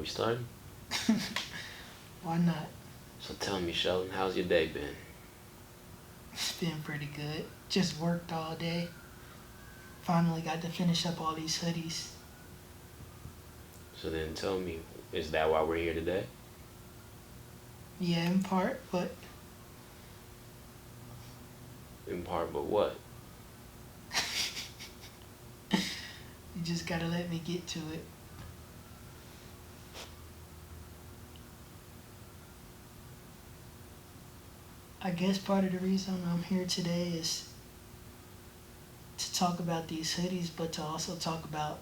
we starting? Why not? So tell me, Shelton, how's your day been? It's been pretty good. Just worked all day. Finally got to finish up all these hoodies. So then tell me, is that why we're here today? Yeah, in part, but In part, but what? you just gotta let me get to it. I guess part of the reason I'm here today is to talk about these hoodies, but to also talk about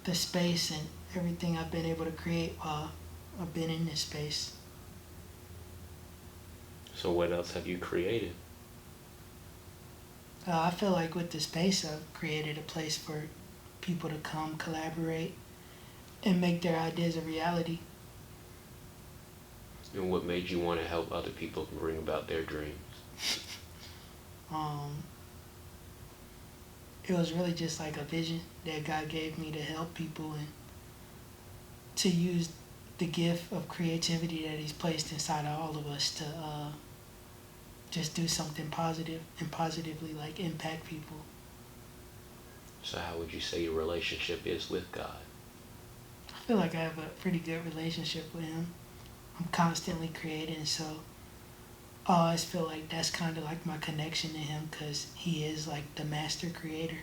the space and everything I've been able to create while I've been in this space. So what else have you created? I feel like with the space, I've created a place for people to come collaborate and make their ideas a reality. And what made you want to help other people bring about their dreams? Um, it was really just like a vision that God gave me to help people and to use the gift of creativity that He's placed inside of all of us to just do something positive and positively like impact people. So how would you say your relationship is with God? I feel like I have a pretty good relationship with Him. I'm constantly creating, so I always feel like that's kind of like my connection to Him because He is like the master creator.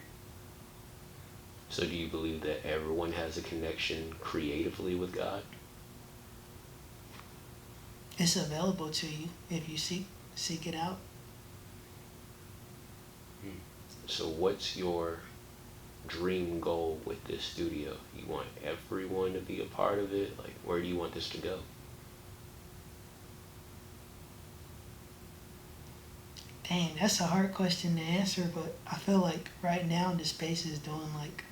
So do you believe that everyone has a connection creatively with God? It's available to you if you seek it out. So what's your dream goal with this studio? You want everyone to be a part of it? Like, where do you want this to go? Dang, that's a hard question to answer, but I feel like right now the space is doing like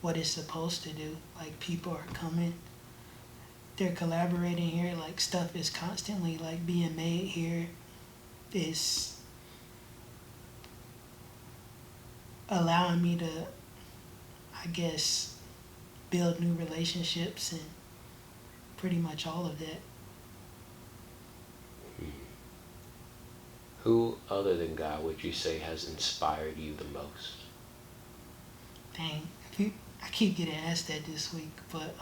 what it's supposed to do. Like people are coming, they're collaborating here, like stuff is constantly like being made here. It's allowing me to, I guess, build new relationships and pretty much all of that. Who other than God would you say has inspired you the most? Dang, I keep getting asked that this week, but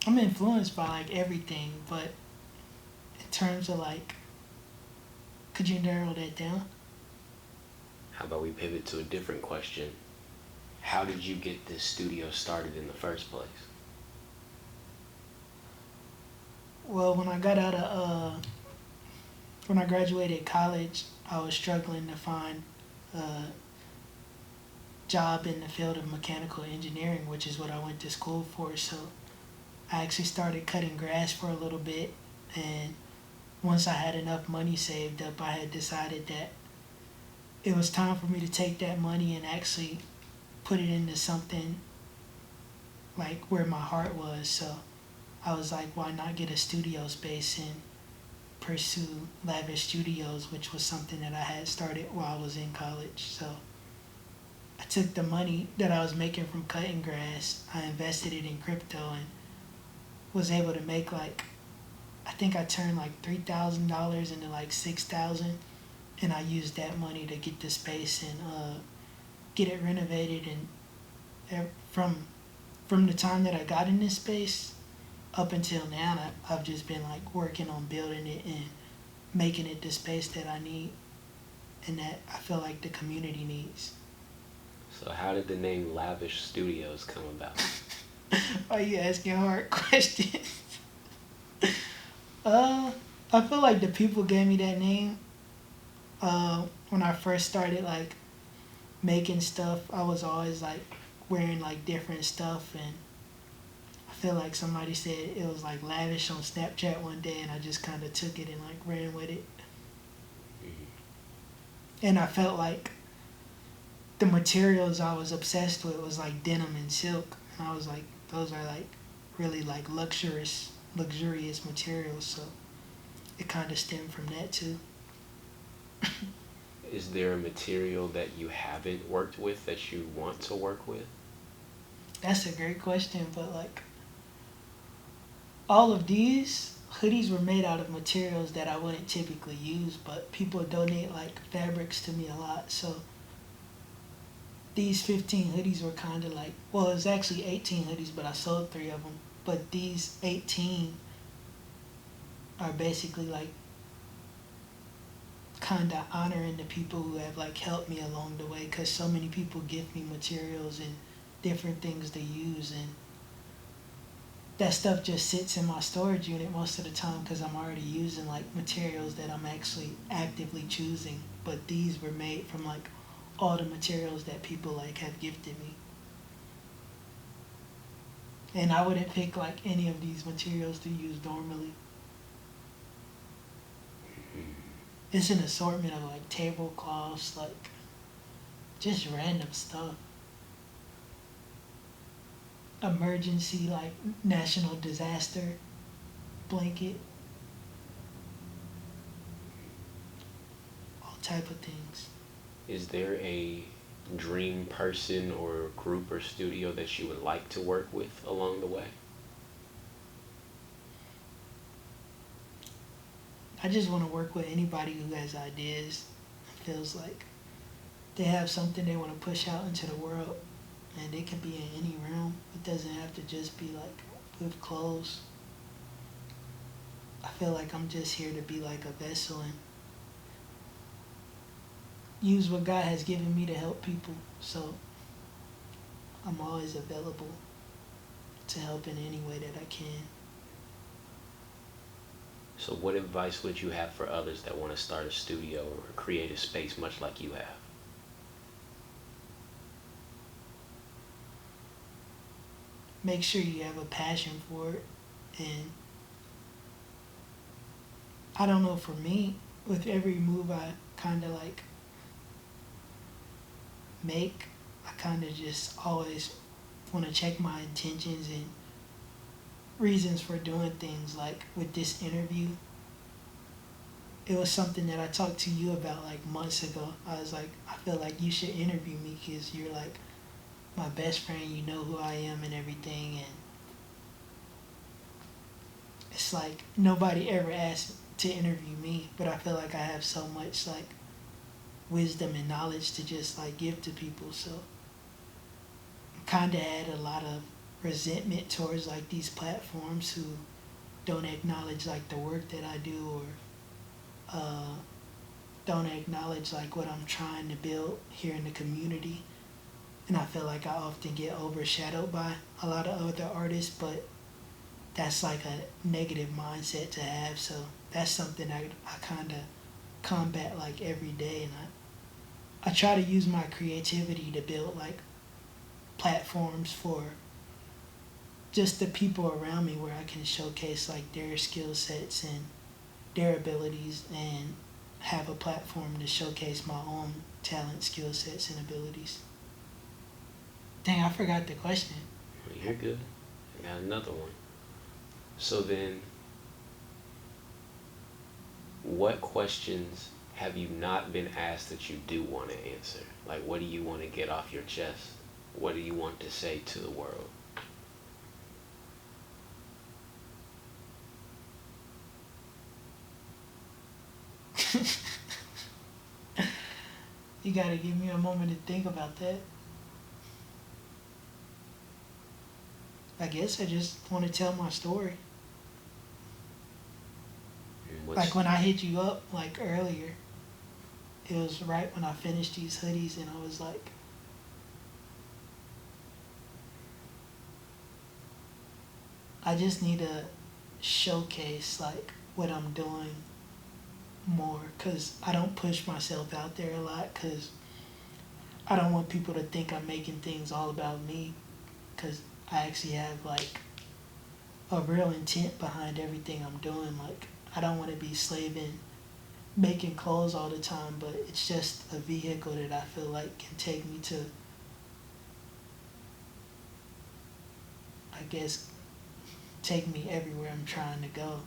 I'm influenced by like everything, but in terms of like, could you narrow that down? How about we pivot to a different question? How did you get this studio started in the first place? Well, when I graduated college, I was struggling to find a job in the field of mechanical engineering, which is what I went to school for. So I actually started cutting grass for a little bit, and once I had enough money saved up, I had decided that it was time for me to take that money and actually put it into something like where my heart was. So I was like, why not get a studio space and pursue Lavish Studios, which was something that I had started while I was in college. So I took the money that I was making from cutting grass, I invested it in crypto, and was able to make like, I think I turned like $3,000 into like 6,000, and I used that money to get the space and get it renovated. And from the time that I got in this space up until now, I've just been like working on building it and making it the space that I need and that I feel like the community needs. So how did the name Lavish Studios come about? Why are you asking hard questions? I feel like the people gave me that name when I first started like making stuff. I was always like wearing like different stuff, and I feel like somebody said it was like lavish on Snapchat one day, and I just kind of took it and like ran with it. And I felt like the materials I was obsessed with was like denim and silk, and I was like, those are like really like luxurious materials. So it kind of stemmed from that too. Is there a material that you haven't worked with that you want to work with? That's a great question, but like all of these hoodies were made out of materials that I wouldn't typically use, but people donate like fabrics to me a lot. So these 15 hoodies were kind of like, well, it was actually 18 hoodies, but I sold three of them. But these 18 are basically like kind of honoring the people who have like helped me along the way, because so many people give me materials and different things to use, and that stuff just sits in my storage unit most of the time because I'm already using like materials that I'm actually actively choosing. But these were made from like all the materials that people like have gifted me. And I wouldn't pick like any of these materials to use normally. It's an assortment of like tablecloths, like just random stuff. Emergency like national disaster blanket, all type of things. Is there a dream person or group or studio that you would like to work with along the way? I just want to work with anybody who has ideas. Feels like they have something they want to push out into the world, and it can be in any realm. It doesn't have to just be like with clothes. I feel like I'm just here to be like a vessel and use what God has given me to help people. So I'm always available to help in any way that I can. So, what advice would you have for others that want to start a studio or create a space much like you have? Make sure you have a passion for it. And I don't know, for me, with every move I kind of like make, I kind of just always want to check my intentions and reasons for doing things. Like with this interview, it was something that I talked to you about like months ago. I was like, I feel like you should interview me because you're like my best friend, you know who I am and everything. And it's like nobody ever asked to interview me, but I feel like I have so much like wisdom and knowledge to just like give to people. So kind of had a lot of resentment towards like these platforms who don't acknowledge like the work that I do, or uh, don't acknowledge like what I'm trying to build here in the community. And I feel like I often get overshadowed by a lot of other artists, but that's like a negative mindset to have. So that's something I kind of combat like every day. And I try to use my creativity to build like platforms for just the people around me where I can showcase like their skill sets and their abilities, and have a platform to showcase my own talent, skill sets, and abilities. Dang, I forgot the question. You're good. I got another one. So then, what questions have you not been asked that you do want to answer? Like, what do you want to get off your chest? What do you want to say to the world? You gotta give me a moment to think about that. I guess I just want to tell my story. What's Like when I hit you up like earlier, it was right when I finished these hoodies, and I was like, I just need to showcase like what I'm doing more, because I don't push myself out there a lot, because I don't want people to think I'm making things all about me, because I actually have like a real intent behind everything I'm doing. Like I don't want to be slaving making clothes all the time, but it's just a vehicle that I feel like can take me to, I guess, take me everywhere I'm trying to go.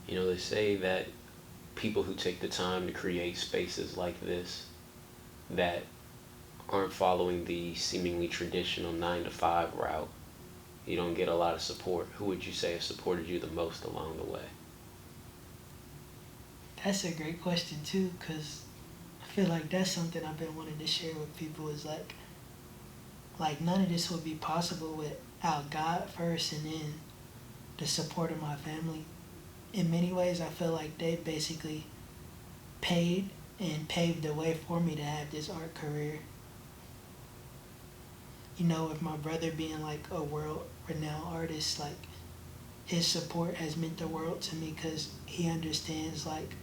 You know, they say that people who take the time to create spaces like this that aren't following the seemingly traditional 9 to 5 route, you don't get a lot of support. Who would you say has supported you the most along the way? That's a great question too, because I feel like that's something I've been wanting to share with people is like none of this would be possible without God first and then the support of my family. In many ways, I feel like they basically paid and paved the way for me to have this art career. You know, with my brother being like a world renowned artist, like his support has meant the world to me because he understands like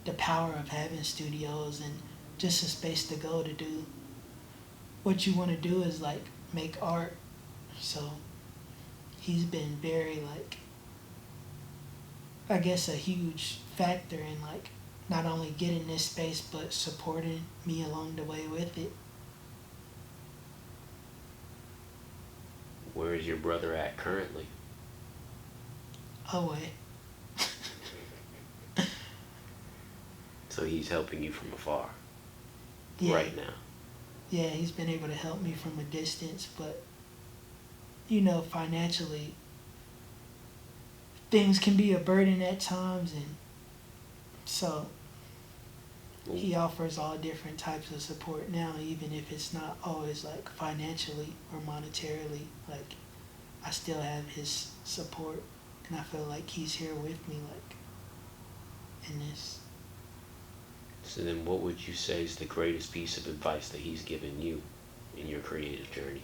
the power of having studios and just a space to go to do what you want to do is like make art. So he's been very like I guess a huge factor in like not only getting this space but supporting me along the way with it. Where is your brother at currently? Away. So he's helping you from afar Yeah. right now. Yeah, he's been able to help me from a distance, but you know, financially things can be a burden at times and so he offers all different types of support now, even if it's not always like financially or monetarily. Like I still have his support, and I feel like he's here with me, like in this. So then, what would you say is the greatest piece of advice that he's given you in your creative journey?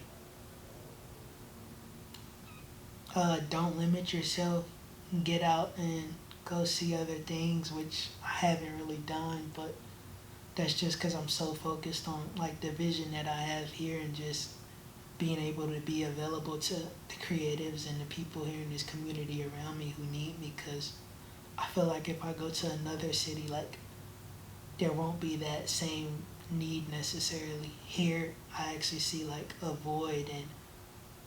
Don't limit yourself. Get out and go see other things, which I haven't really done, but that's just because I'm so focused on like the vision that I have here and just being able to be available to the creatives and the people here in this community around me who need me. Because I feel like if I go to another city, like there won't be that same need necessarily. Here, I actually see like a void and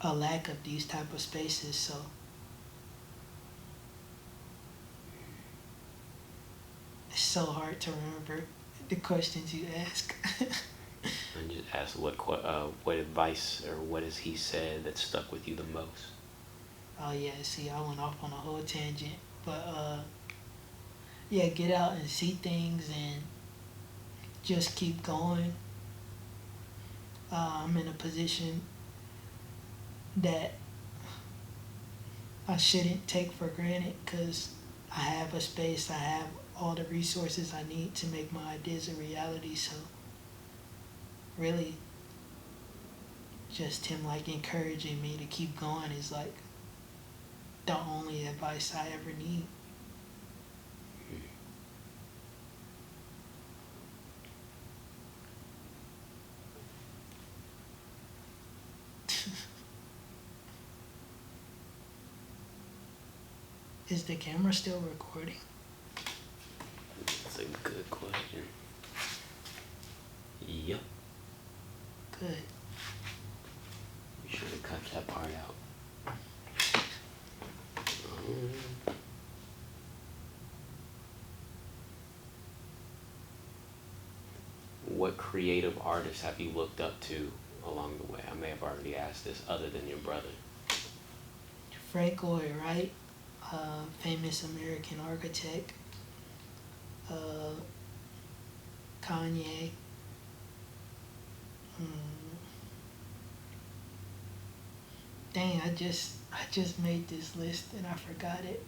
a lack of these type of spaces. So it's so hard to remember the questions you ask. And just ask what advice or what has he said that stuck with you the most? Oh yeah, see, I went off on a whole tangent, but yeah, get out and see things and just keep going. I'm in a position that I shouldn't take for granted because I have a space, I have all the resources I need to make my ideas a reality. So really, just him like encouraging me to keep going is like the only advice I ever need. Is the camera still recording? That's a good question. Yep. Good. You should have cut that part out. What creative artists have you looked up to along the way? I may have already asked this other than your brother. Frank Lloyd Wright, famous American architect. Kanye. Dang, I just made this list and I forgot it.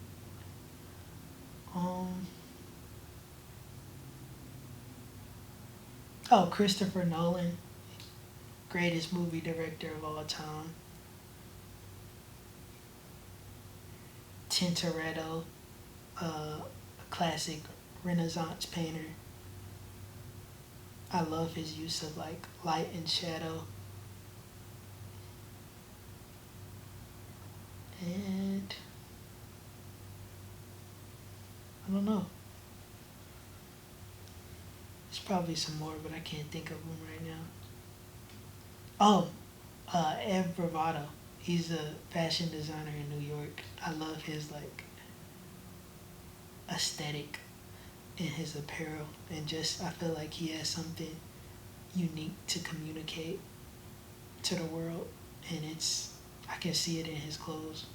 Oh, Christopher Nolan, greatest movie director of all time. Tintoretto, a classic Renaissance painter. I love his use of like light and shadow. And I don't know. There's probably some more, but I can't think of them right now. Oh, Ed Bravado. He's a fashion designer in New York. I love his like aesthetic in his apparel, and just I feel like he has something unique to communicate to the world, and I can see it in his clothes.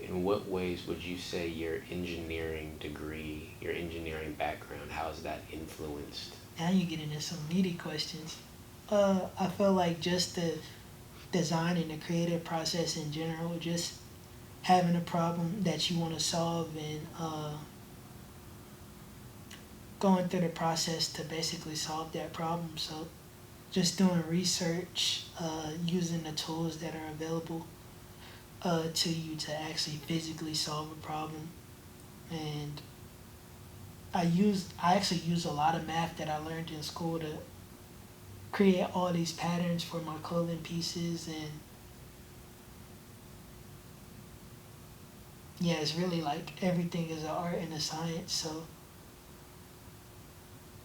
In what ways would you say your engineering degree, your engineering background, how has that influenced? Now you get into some meaty questions. I feel like just the design and the creative process in general, just having a problem that you want to solve and going through the process to basically solve that problem. So just doing research, using the tools that are available to you to actually physically solve a problem. And I actually use a lot of math that I learned in school to create all these patterns for my clothing pieces. And yeah, it's really like everything is an art and a science. So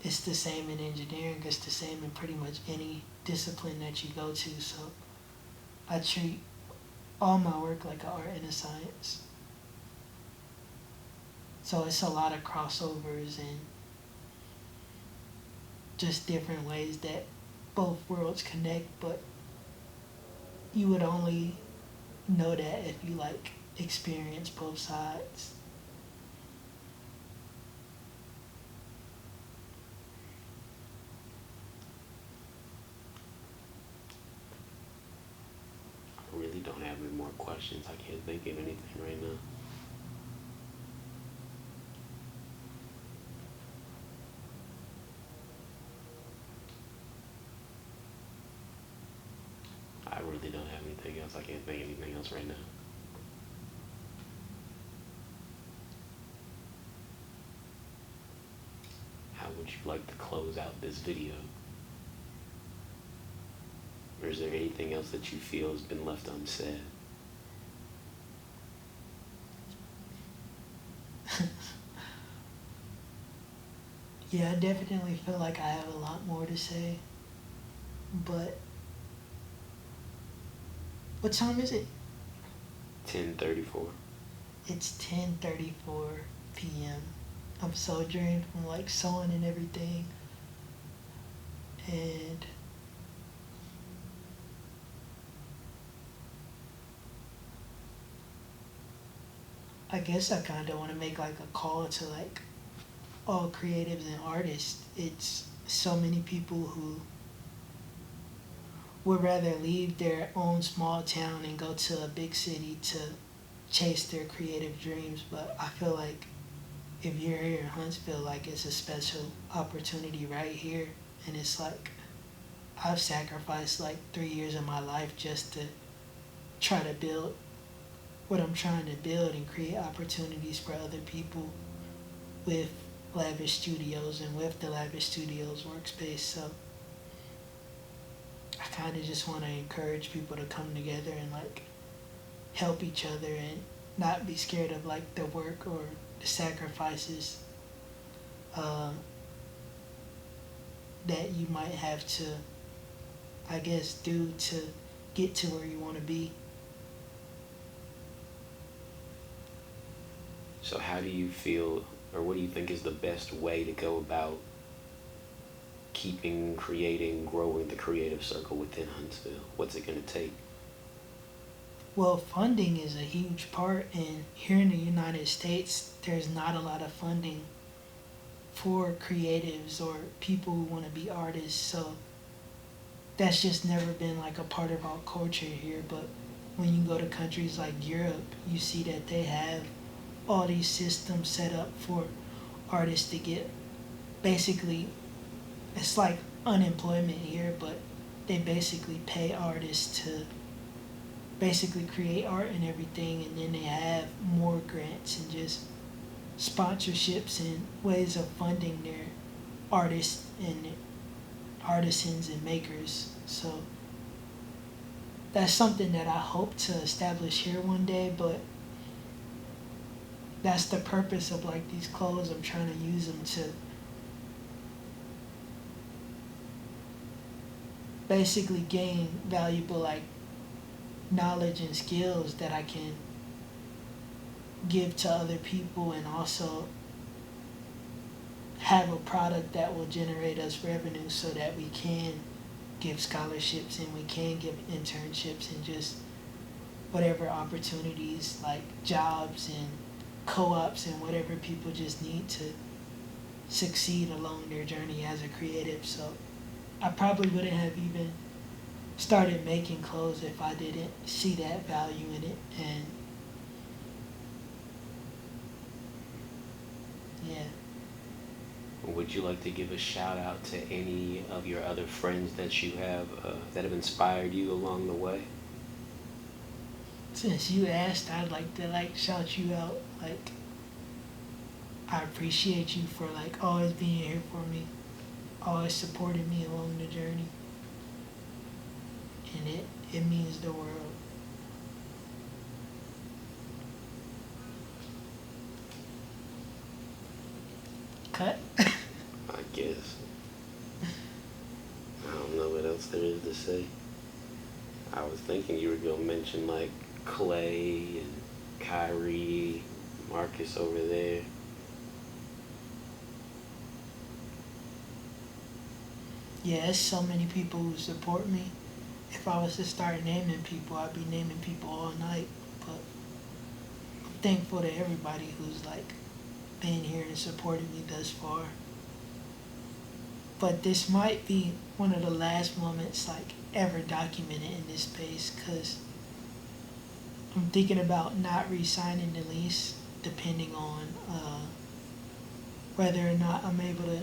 it's the same in engineering, it's the same in pretty much any discipline that you go to. So I treat all my work like an art and a science. So it's a lot of crossovers and just different ways that both worlds connect, but you would only know that if you like experience both sides. I really don't have any more questions. I can't think of anything right now. I really don't have anything else. I can't think of anything else right now. How would you like to close out this video? Or is there anything else that you feel has been left unsaid? Yeah, I definitely feel like I have a lot more to say, but what time is it? 10:34. It's 10:34 p.m. I'm so drained from like sewing and everything, and I guess I kind of want to make like a call to like all creatives and artists. It's so many people who would rather leave their own small town and go to a big city to chase their creative dreams. But I feel like if you're here in Huntsville, like it's a special opportunity right here. And it's like I've sacrificed like 3 years of my life just to try to build what I'm trying to build and create opportunities for other people with Lavish Studios and with the Lavish Studios workspace. So I kind of just want to encourage people to come together and like help each other and not be scared of like the work or the sacrifices that you might have to, I guess, do to get to where you want to be. So how do you feel, or what do you think is the best way to go about keeping, creating, growing the creative circle within Huntsville? What's it going to take? Well, funding is a huge part, and here in the United States, there's not a lot of funding for creatives or people who want to be artists. So that's just never been like a part of our culture here. But when you go to countries like Europe, you see that they have all these systems set up for artists to get basically, it's like unemployment here, but they basically pay artists to basically create art and everything, and then they have more grants and just sponsorships and ways of funding their artists and artisans and makers. So that's something that I hope to establish here one day, but that's the purpose of like these clothes. I'm trying to use them to basically gain valuable like knowledge and skills that I can give to other people and also have a product that will generate us revenue so that we can give scholarships and we can give internships and just whatever opportunities like jobs and co-ops and whatever people just need to succeed along their journey as a creative. So I probably wouldn't have even started making clothes if I didn't see that value in it. And yeah. Would you like to give a shout out to any of your other friends that you have that have inspired you along the way? Since you asked, I'd like to like shout you out. Like I appreciate you for like always being here for me, always supporting me along the journey. And it means the world. Cut. I guess. I don't know what else there is to say. I was thinking you were going to mention like Clay and Kyrie, Marcus over there. Yeah, there's so many people who support me. If I was to start naming people, I'd be naming people all night. But I'm thankful to everybody who's like been here and supported me thus far. But this might be one of the last moments like ever documented in this space because I'm thinking about not re-signing the lease depending on whether or not I'm able to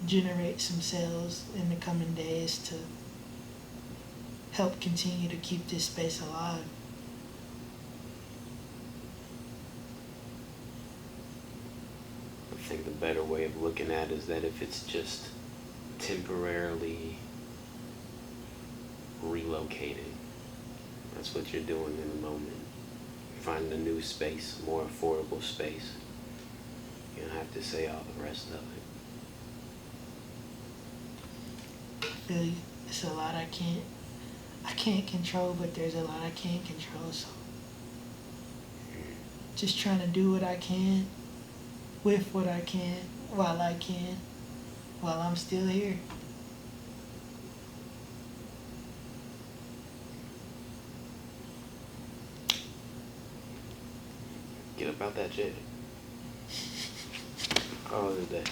generate some sales in the coming days to help continue to keep this space alive. I think the better way of looking at it is that if it's just temporarily relocating, that's what you're doing in the moment. You're finding a new space, more affordable space. You don't have to say all the rest of it. I feel you. It's a lot I can't control, but there's a lot I can control. So just trying to do what I can with what I can while I'm still here. Get about that jet. Call it a day.